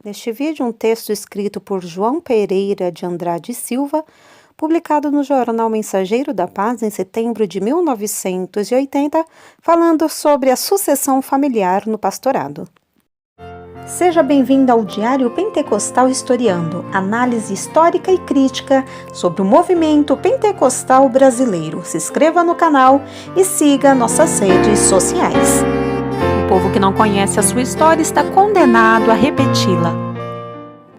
Neste vídeo, um texto escrito por João Pereira de Andrade Silva, publicado no jornal Mensageiro da Paz em setembro de 1980, falando sobre a sucessão familiar no pastorado. Seja bem-vindo ao Diário Pentecostal Historiando, análise histórica e crítica sobre o movimento pentecostal brasileiro. Se inscreva no canal e siga nossas redes sociais. O povo que não conhece a sua história está condenado a repeti-la.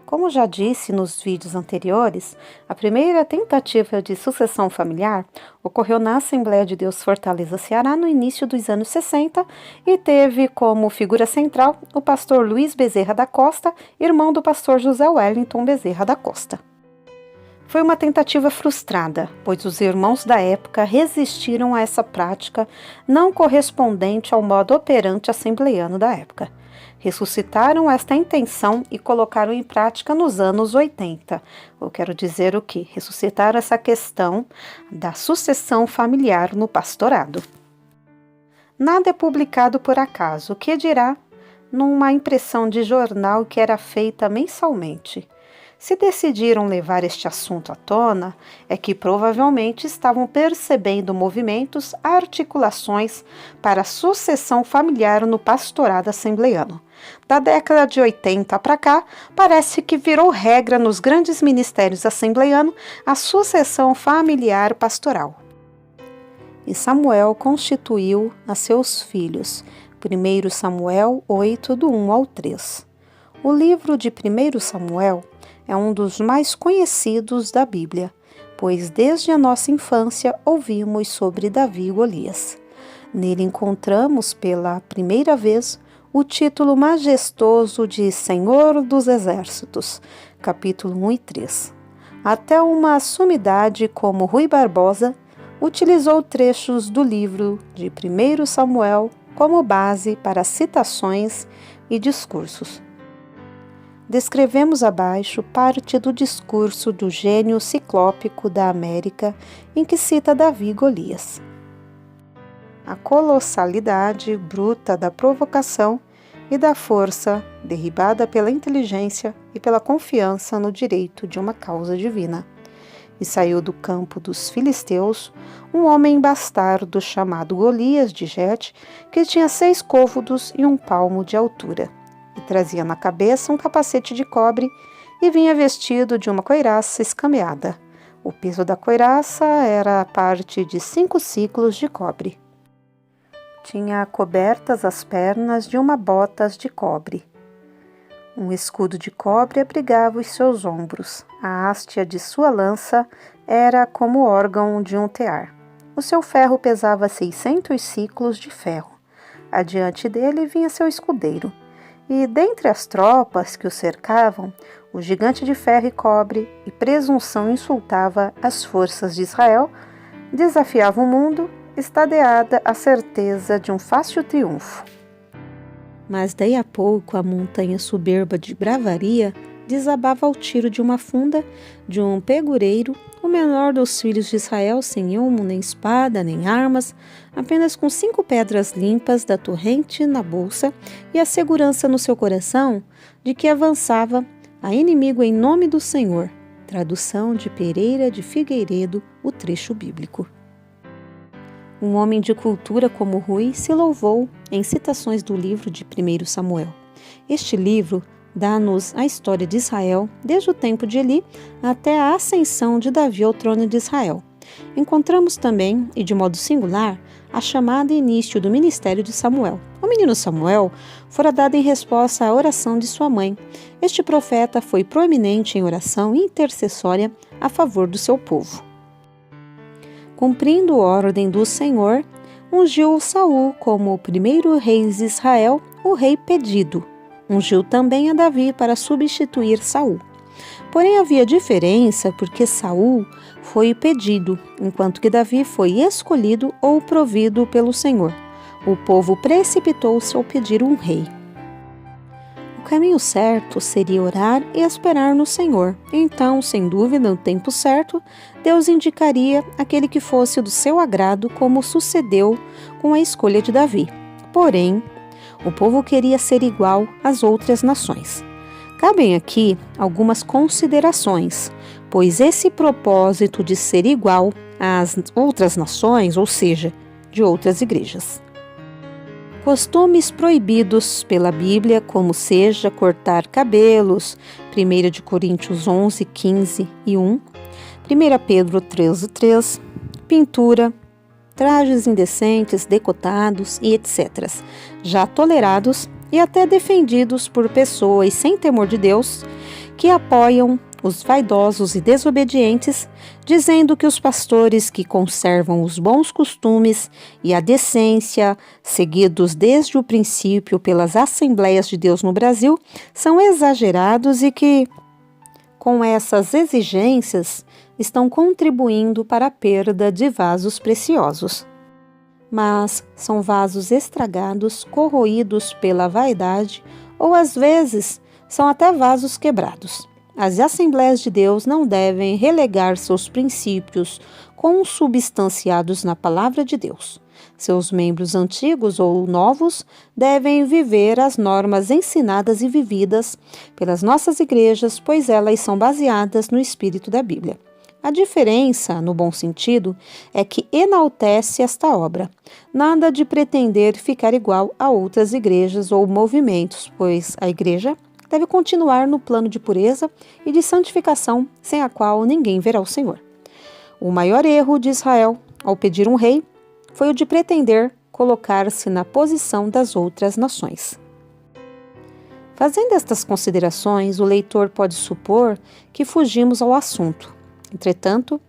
Como já disse nos vídeos anteriores, a primeira tentativa de sucessão familiar ocorreu na Assembleia de Deus Fortaleza, Ceará, no início dos anos 60 e teve como figura central o pastor Luiz Bezerra da Costa, irmão do pastor José Wellington Bezerra da Costa. Foi uma tentativa frustrada, pois os irmãos da época resistiram a essa prática não correspondente ao modo operante assembleiano da época. Ressuscitaram esta intenção e colocaram em prática nos anos 80. Eu quero dizer o que? Ressuscitaram essa questão da sucessão familiar no pastorado. Nada é publicado por acaso, o que dirá numa impressão de jornal que era feita mensalmente. Se decidiram levar este assunto à tona, é que provavelmente estavam percebendo movimentos, articulações para a sucessão familiar no pastorado assembleiano. Da década de 80 para cá, parece que virou regra nos grandes ministérios assembleianos a sucessão familiar pastoral. E Samuel constituiu a seus filhos, 1 Samuel 8, do 1 ao 3. O livro de 1 Samuel é um dos mais conhecidos da Bíblia, pois desde a nossa infância ouvimos sobre Davi e Golias. Nele encontramos pela primeira vez o título majestoso de Senhor dos Exércitos, capítulo 1 e 3. Até uma sumidade como Rui Barbosa utilizou trechos do livro de 1 Samuel como base para citações e discursos. Descrevemos abaixo parte do discurso do gênio ciclópico da América em que cita Davi e Golias. A colossalidade bruta da provocação e da força derribada pela inteligência e pela confiança no direito de uma causa divina. E saiu do campo dos filisteus um homem bastardo chamado Golias de Gete, que tinha 6 côvados e 1 palmo de altura. E trazia na cabeça um capacete de cobre e vinha vestido de uma couraça escameada. O peso da couraça era parte de 5 siclos de cobre. Tinha cobertas as pernas de uma botas de cobre. Um escudo de cobre abrigava os seus ombros. A hastia de sua lança era como o órgão de um tear. O seu ferro pesava 600 siclos de ferro. Adiante dele vinha seu escudeiro. E dentre as tropas que o cercavam, o gigante de ferro e cobre e presunção insultava as forças de Israel, desafiava o mundo, estadeada a certeza de um fácil triunfo. Mas daí a pouco a montanha soberba de Bravaria desabava ao tiro de uma funda de um pegureiro, o menor dos filhos de Israel, sem elmo, nem espada, nem armas, apenas com 5 pedras limpas da torrente na bolsa e a segurança no seu coração de que avançava a inimigo em nome do Senhor. Tradução de Pereira de Figueiredo, o trecho bíblico. Um homem de cultura como Rui se louvou em citações do livro de 1 Samuel. Este livro dá-nos a história de Israel desde o tempo de Eli até a ascensão de Davi ao trono de Israel. Encontramos também, e de modo singular, a chamada e início do ministério de Samuel. O menino Samuel fora dado em resposta à oração de sua mãe. Este profeta foi proeminente em oração intercessória a favor do seu povo. Cumprindo a ordem do Senhor, ungiu Saul como o primeiro rei de Israel, o rei pedido. Ungiu também a Davi para substituir Saul. Porém havia diferença porque Saul foi pedido, enquanto que Davi foi escolhido ou provido pelo Senhor. O povo precipitou-se ao pedir um rei. O caminho certo seria orar e esperar no Senhor. Então, sem dúvida, no tempo certo, Deus indicaria aquele que fosse do seu agrado, como sucedeu com a escolha de Davi. Porém, o povo queria ser igual às outras nações. Cabem aqui algumas considerações, pois esse propósito de ser igual às outras nações, ou seja, de outras igrejas. Costumes proibidos pela Bíblia, como seja cortar cabelos, 1 de Coríntios 11, 15 e 1, 1 Pedro 13, 3, pintura, trajes indecentes, decotados e etc., já tolerados e até defendidos por pessoas sem temor de Deus, que apoiam os vaidosos e desobedientes, dizendo que os pastores que conservam os bons costumes e a decência, seguidos desde o princípio pelas Assembleias de Deus no Brasil, são exagerados e que, com essas exigências, estão contribuindo para a perda de vasos preciosos. Mas são vasos estragados, corroídos pela vaidade, ou às vezes são até vasos quebrados. As Assembleias de Deus não devem relegar seus princípios consubstanciados na Palavra de Deus. Seus membros antigos ou novos devem viver as normas ensinadas e vividas pelas nossas igrejas, pois elas são baseadas no Espírito da Bíblia. A diferença, no bom sentido, é que enaltece esta obra. Nada de pretender ficar igual a outras igrejas ou movimentos, pois a igreja deve continuar no plano de pureza e de santificação, sem a qual ninguém verá o Senhor. O maior erro de Israel, ao pedir um rei, foi o de pretender colocar-se na posição das outras nações. Fazendo estas considerações, o leitor pode supor que fugimos ao assunto. Entretanto,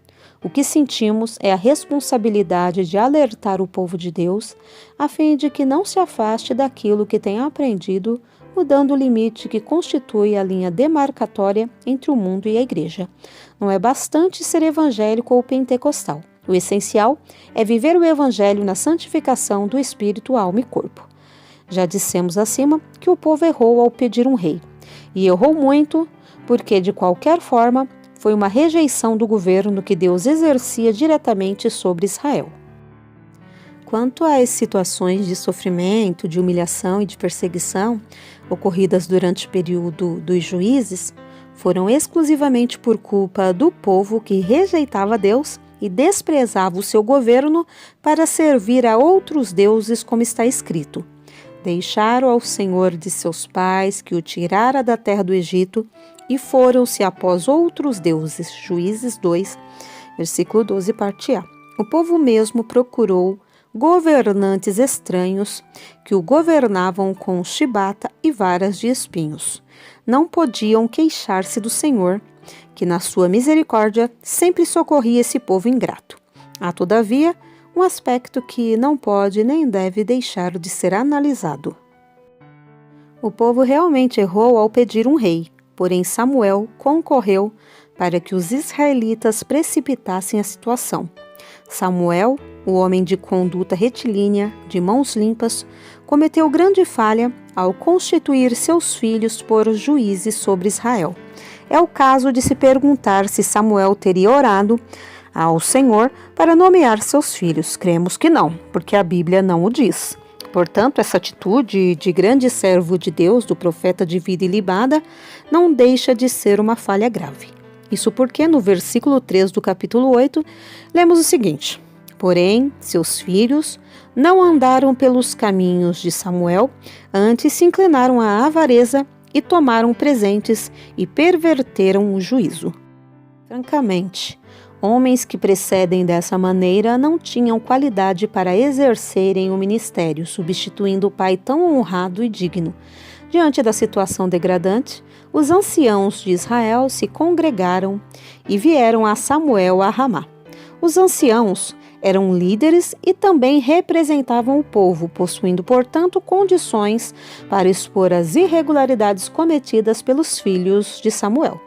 o que sentimos é a responsabilidade de alertar o povo de Deus, a fim de que não se afaste daquilo que tem aprendido, mudando o limite que constitui a linha demarcatória entre o mundo e a igreja. Não é bastante ser evangélico ou pentecostal. O essencial é viver o evangelho na santificação do espírito, alma e corpo. Já dissemos acima que o povo errou ao pedir um rei. E errou muito, porque de qualquer forma foi uma rejeição do governo que Deus exercia diretamente sobre Israel. Quanto às situações de sofrimento, de humilhação e de perseguição ocorridas durante o período dos juízes, foram exclusivamente por culpa do povo que rejeitava Deus e desprezava o seu governo para servir a outros deuses, como está escrito. Deixaram ao Senhor de seus pais, que o tirara da terra do Egito, e foram-se após outros deuses. Juízes 2, versículo 12, parte A. O povo mesmo procurou governantes estranhos que o governavam com chibata e varas de espinhos. Não podiam queixar-se do Senhor, que na sua misericórdia sempre socorria esse povo ingrato. Há, todavia, um aspecto que não pode nem deve deixar de ser analisado. O povo realmente errou ao pedir um rei, porém Samuel concorreu para que os israelitas precipitassem a situação. Samuel, o homem de conduta retilínea, de mãos limpas, cometeu grande falha ao constituir seus filhos por juízes sobre Israel. É o caso de se perguntar se Samuel teria orado ao Senhor para nomear seus filhos. Cremos que não, porque a Bíblia não o diz. Portanto, essa atitude de grande servo de Deus, do profeta de vida ilibada, não deixa de ser uma falha grave. Isso porque no versículo 3 do capítulo 8, lemos o seguinte: porém, seus filhos não andaram pelos caminhos de Samuel, antes se inclinaram à avareza e tomaram presentes e perverteram o juízo. Francamente, homens que precedem dessa maneira não tinham qualidade para exercerem o ministério, substituindo o pai tão honrado e digno. Diante da situação degradante, os anciãos de Israel se congregaram e vieram a Samuel a Ramá. Os anciãos eram líderes e também representavam o povo, possuindo, portanto, condições para expor as irregularidades cometidas pelos filhos de Samuel.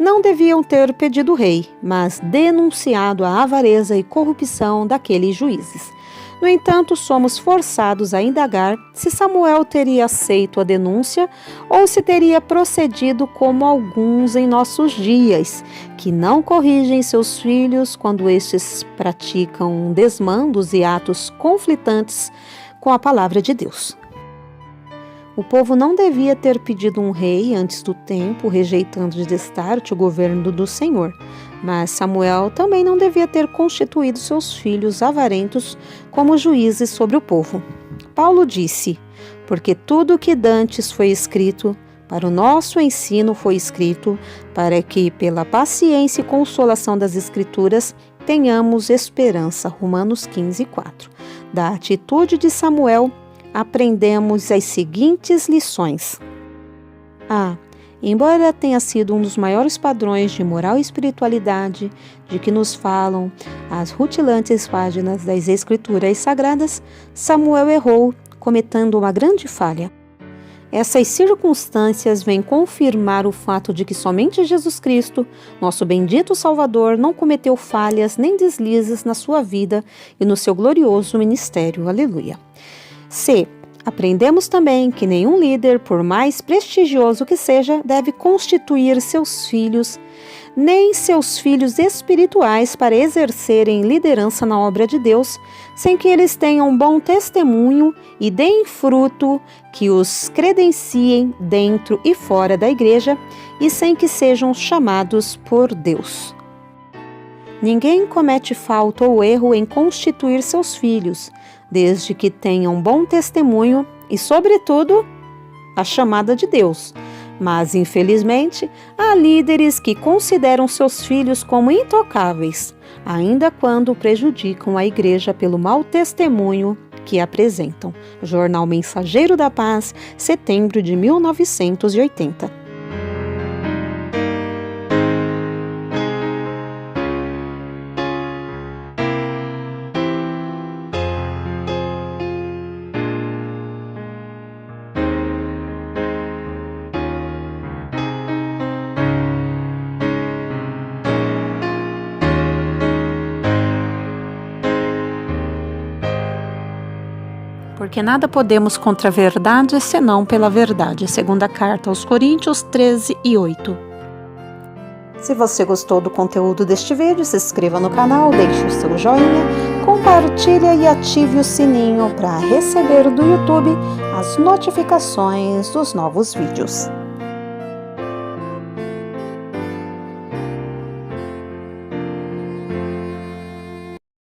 Não deviam ter pedido rei, mas denunciado a avareza e corrupção daqueles juízes. No entanto, somos forçados a indagar se Samuel teria aceito a denúncia ou se teria procedido como alguns em nossos dias, que não corrigem seus filhos quando estes praticam desmandos e atos conflitantes com a palavra de Deus. O povo não devia ter pedido um rei antes do tempo, rejeitando de destarte o governo do Senhor. Mas Samuel também não devia ter constituído seus filhos avarentos como juízes sobre o povo. Paulo disse: porque tudo o que dantes foi escrito, para o nosso ensino foi escrito, para que, pela paciência e consolação das Escrituras, tenhamos esperança. Romanos 15:4. Da atitude de Samuel, aprendemos as seguintes lições. Embora tenha sido um dos maiores padrões de moral e espiritualidade de que nos falam as rutilantes páginas das Escrituras Sagradas, Samuel errou, cometendo uma grande falha. Essas circunstâncias vêm confirmar o fato de que somente Jesus Cristo, nosso bendito Salvador, não cometeu falhas nem deslizes na sua vida e no seu glorioso ministério. Aleluia. Aprendemos também que nenhum líder, por mais prestigioso que seja, deve constituir seus filhos, nem seus filhos espirituais para exercerem liderança na obra de Deus, sem que eles tenham bom testemunho e deem fruto que os credenciem dentro e fora da igreja e sem que sejam chamados por Deus. Ninguém comete falta ou erro em constituir seus filhos, desde que tenham bom testemunho e, sobretudo, a chamada de Deus. Mas, infelizmente, há líderes que consideram seus filhos como intocáveis, ainda quando prejudicam a igreja pelo mau testemunho que apresentam. Jornal Mensageiro da Paz, setembro de 1980. Porque nada podemos contra a verdade, senão pela verdade. Segunda carta aos Coríntios 13:8. Se você gostou do conteúdo deste vídeo, se inscreva no canal, deixe o seu joinha, compartilhe e ative o sininho para receber do YouTube as notificações dos novos vídeos.